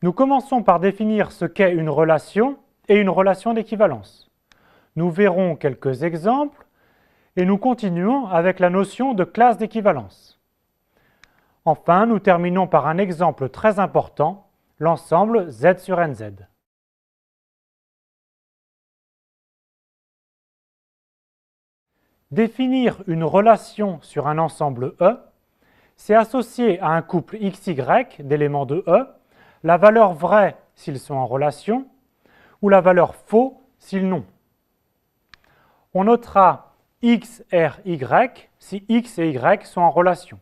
Nous commençons par définir ce qu'est une relation et une relation d'équivalence. Nous verrons quelques exemples et nous continuons avec la notion de classe d'équivalence. Enfin, nous terminons par un exemple très important, l'ensemble Z sur NZ. Définir une relation sur un ensemble E, c'est associer à un couple XY d'éléments de E la valeur vraie s'ils sont en relation ou la valeur faux s'ils n'ont. On notera X, R, Y si X et Y sont en relation.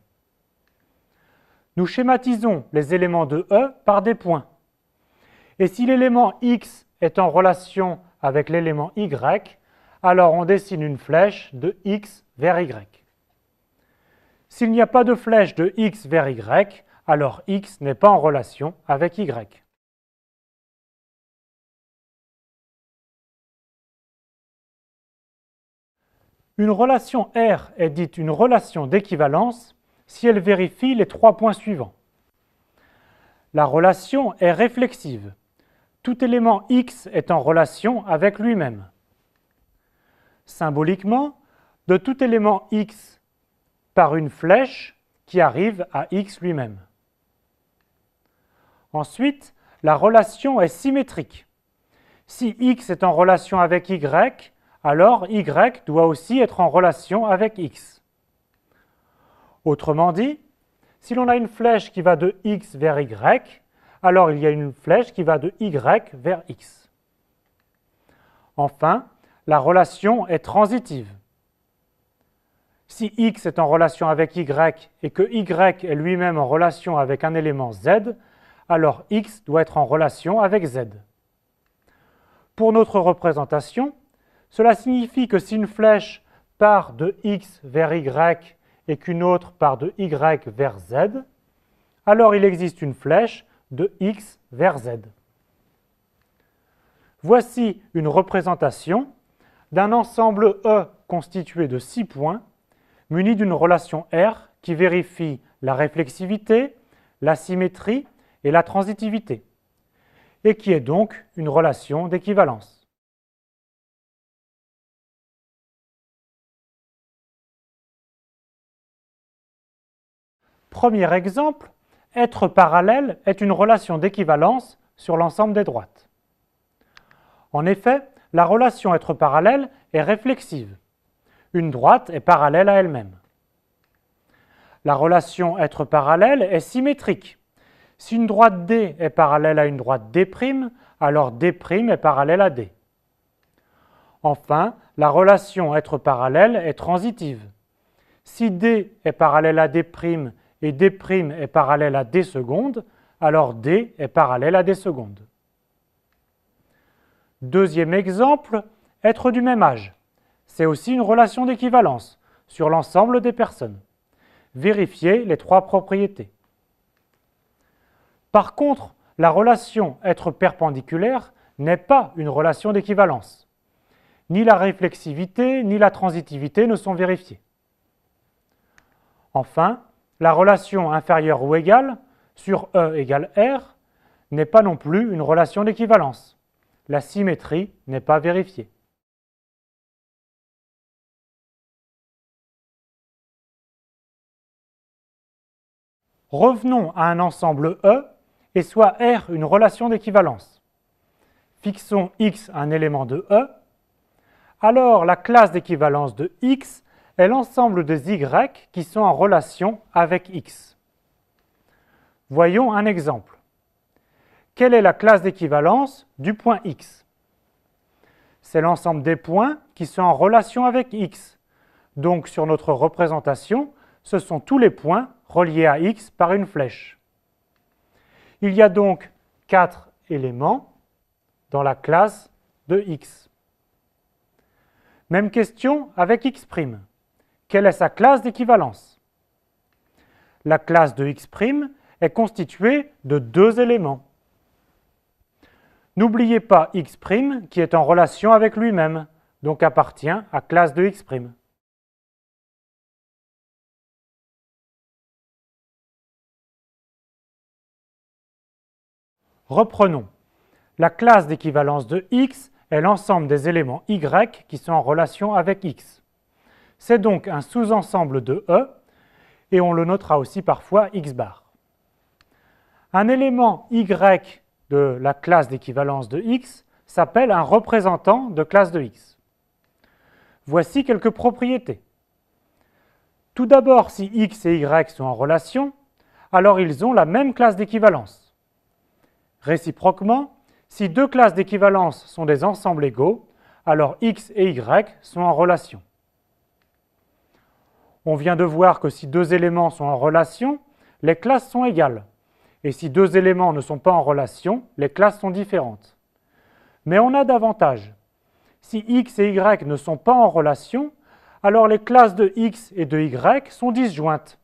Nous schématisons les éléments de E par des points. Et si l'élément X est en relation avec l'élément Y, alors on dessine une flèche de X vers Y. S'il n'y a pas de flèche de X vers Y, alors X n'est pas en relation avec Y. Une relation R est dite une relation d'équivalence si elle vérifie les 3 points suivants. La relation est réflexive. Tout élément X est en relation avec lui-même. Symboliquement, de tout élément X par une flèche qui arrive à X lui-même. Ensuite, la relation est symétrique. Si X est en relation avec Y, alors Y doit aussi être en relation avec X. Autrement dit, si l'on a une flèche qui va de X vers Y, alors il y a une flèche qui va de Y vers X. Enfin, la relation est transitive. Si X est en relation avec Y et que Y est lui-même en relation avec un élément Z, alors X doit être en relation avec Z. Pour notre représentation, cela signifie que si une flèche part de X vers Y et qu'une autre part de Y vers Z, alors il existe une flèche de X vers Z. Voici une représentation d'un ensemble E constitué de 6 points, muni d'une relation R qui vérifie la réflexivité, la symétrie et la transitivité, et qui est donc une relation d'équivalence. Premier exemple, être parallèle est une relation d'équivalence sur l'ensemble des droites. En effet, la relation être parallèle est réflexive. Une droite est parallèle à elle-même. La relation être parallèle est symétrique. Si une droite D est parallèle à une droite D', alors D' est parallèle à D. Enfin, la relation être parallèle est transitive. Si D est parallèle à D' et D' est parallèle à D seconde, alors D est parallèle à D seconde. Deuxième exemple, être du même âge. C'est aussi une relation d'équivalence sur l'ensemble des personnes. Vérifiez les 3 propriétés. Par contre, la relation être perpendiculaire n'est pas une relation d'équivalence. Ni la réflexivité ni la transitivité ne sont vérifiées. Enfin, la relation inférieure ou égale sur E égale R n'est pas non plus une relation d'équivalence. La symétrie n'est pas vérifiée. Revenons à un ensemble E et soit R une relation d'équivalence. Fixons X un élément de E. Alors la classe d'équivalence de X est l'ensemble des Y qui sont en relation avec X. Voyons un exemple. Quelle est la classe d'équivalence du point X? C'est l'ensemble des points qui sont en relation avec X. Donc sur notre représentation, ce sont tous les points reliés à X par une flèche. Il y a donc 4 éléments dans la classe de X. Même question avec X'. Quelle est sa classe d'équivalence? La classe de X' est constituée de 2 éléments. N'oubliez pas X' qui est en relation avec lui-même, donc appartient à classe de X'. Reprenons. La classe d'équivalence de x est l'ensemble des éléments y qui sont en relation avec x. C'est donc un sous-ensemble de E, et on le notera aussi parfois x bar. Un élément y de la classe d'équivalence de x s'appelle un représentant de classe de x. Voici quelques propriétés. Tout d'abord, si x et y sont en relation, alors ils ont la même classe d'équivalence. Réciproquement, si deux classes d'équivalence sont des ensembles égaux, alors x et y sont en relation. On vient de voir que si deux éléments sont en relation, les classes sont égales. Et si deux éléments ne sont pas en relation, les classes sont différentes. Mais on a davantage. Si x et y ne sont pas en relation, alors les classes de x et de y sont disjointes.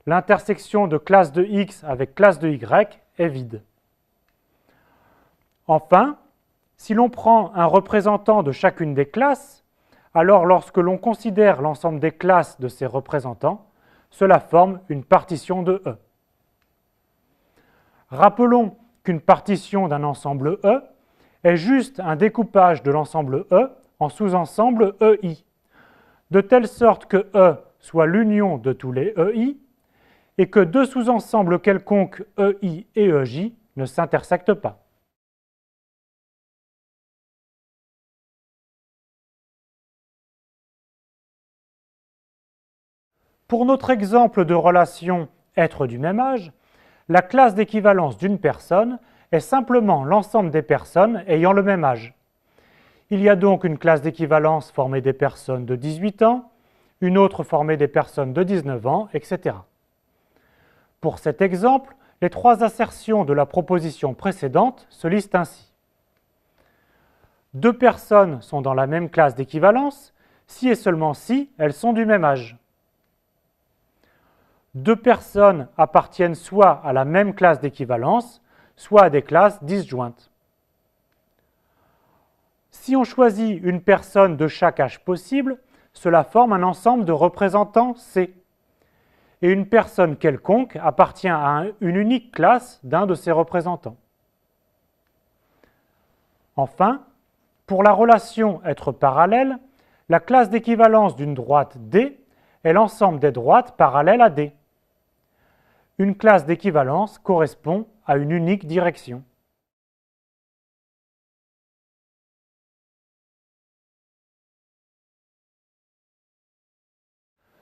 L'intersection de classe de x avec classe de y est vide. Enfin, si l'on prend un représentant de chacune des classes, alors lorsque l'on considère l'ensemble des classes de ces représentants, cela forme une partition de E. Rappelons qu'une partition d'un ensemble E est juste un découpage de l'ensemble E en sous-ensembles EI, de telle sorte que E soit l'union de tous les EI et que deux sous-ensembles quelconques EI et EJ ne s'intersectent pas. Pour notre exemple de relation être du même âge, la classe d'équivalence d'une personne est simplement l'ensemble des personnes ayant le même âge. Il y a donc une classe d'équivalence formée des personnes de 18 ans, une autre formée des personnes de 19 ans, etc. Pour cet exemple, les trois assertions de la proposition précédente se lisent ainsi. Deux personnes sont dans la même classe d'équivalence si et seulement si elles sont du même âge. Deux personnes appartiennent soit à la même classe d'équivalence, soit à des classes disjointes. Si on choisit une personne de chaque âge possible, cela forme un ensemble de représentants C. Et une personne quelconque appartient à une unique classe d'un de ces représentants. Enfin, pour la relation être parallèle, la classe d'équivalence d'une droite D est l'ensemble des droites parallèles à D. Une classe d'équivalence correspond à une unique direction.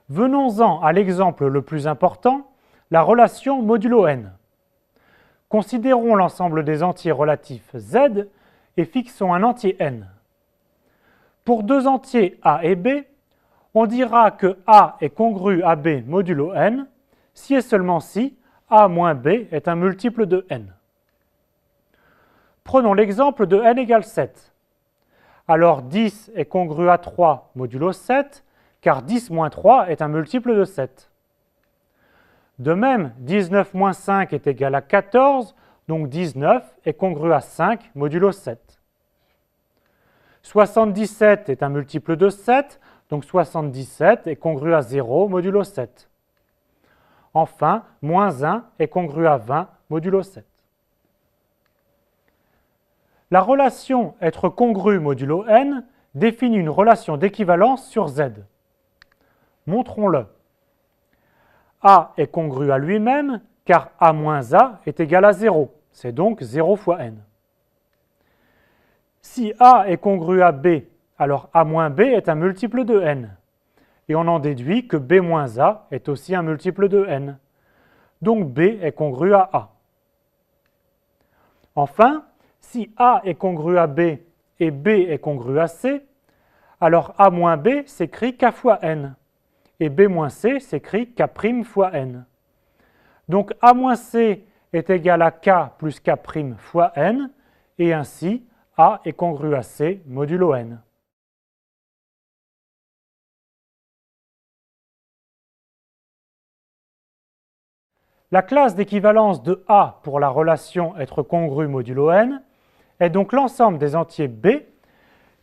Venons-en à l'exemple le plus important, la relation modulo n. Considérons l'ensemble des entiers relatifs Z et fixons un entier n. Pour deux entiers A et B, on dira que A est congru à B modulo n si et seulement si A moins B est un multiple de n. Prenons l'exemple de n égale 7. Alors 10 est congru à 3 modulo 7, car 10 moins 3 est un multiple de 7. De même, 19 moins 5 est égal à 14, donc 19 est congru à 5 modulo 7. 77 est un multiple de 7, donc 77 est congru à 0 modulo 7. Enfin, moins 1 est congru à 20 modulo 7. La relation être congru modulo n définit une relation d'équivalence sur Z. Montrons-le. A est congru à lui-même, car A moins A est égal à 0. C'est donc 0 fois n. Si A est congru à B, alors A moins B est un multiple de n. Et on en déduit que B moins A est aussi un multiple de n. Donc B est congru à A. Enfin, si A est congru à B et B est congru à C, alors A moins B s'écrit K fois n. Et B moins C s'écrit K' fois n. Donc A moins C est égal à K plus K' fois n, et ainsi A est congru à C modulo n. La classe d'équivalence de A pour la relation être congru modulo n est donc l'ensemble des entiers B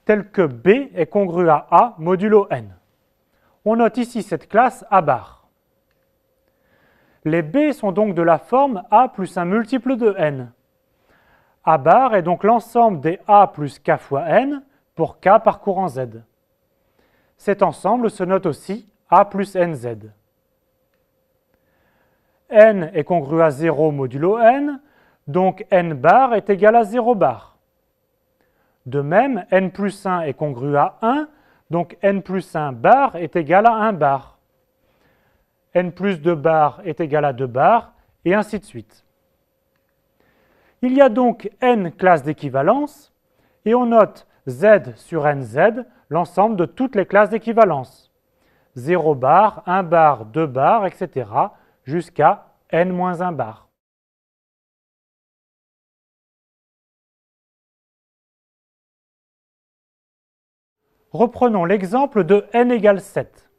tel que B est congru à A modulo n. On note ici cette classe A bar. Les B sont donc de la forme A plus un multiple de n. A bar est donc l'ensemble des A plus K fois N pour K parcourant Z. Cet ensemble se note aussi A plus NZ. N est congru à 0 modulo N, donc N bar est égal à 0 bar. De même, N plus 1 est congru à 1, donc N plus 1 bar est égal à 1 bar. N plus 2 bar est égal à 2 bar, et ainsi de suite. Il y a donc N classes d'équivalence, et on note Z sur NZ, l'ensemble de toutes les classes d'équivalence. 0 bar, 1 bar, 2 bar, etc. jusqu'à N-1 bar. Reprenons l'exemple de N égale 7.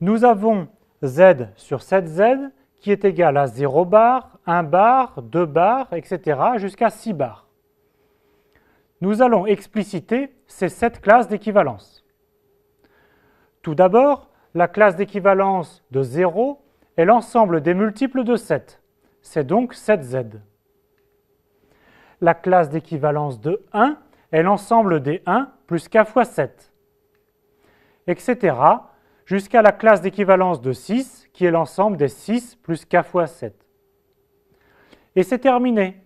Nous avons Z sur 7Z qui est égal à 0 bar, 1 bar, 2 bar, etc. jusqu'à 6 bars. Nous allons expliciter ces 7 classes d'équivalence. Tout d'abord, la classe d'équivalence de 0 est l'ensemble des multiples de 7. C'est donc 7Z. La classe d'équivalence de 1 est l'ensemble des 1 plus K fois 7, etc. jusqu'à la classe d'équivalence de 6, qui est l'ensemble des 6 plus K fois 7. Et c'est terminé,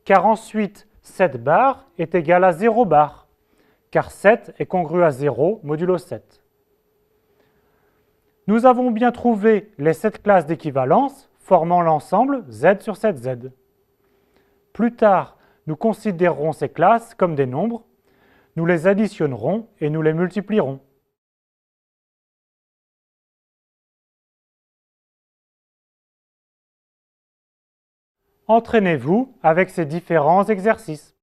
car ensuite 7 bar est égal à 0 bar, car 7 est congru à 0 modulo 7. Nous avons bien trouvé les 7 classes d'équivalence formant l'ensemble Z sur 7Z. Plus tard, nous considérerons ces classes comme des nombres, nous les additionnerons et nous les multiplierons. Entraînez-vous avec ces différents exercices.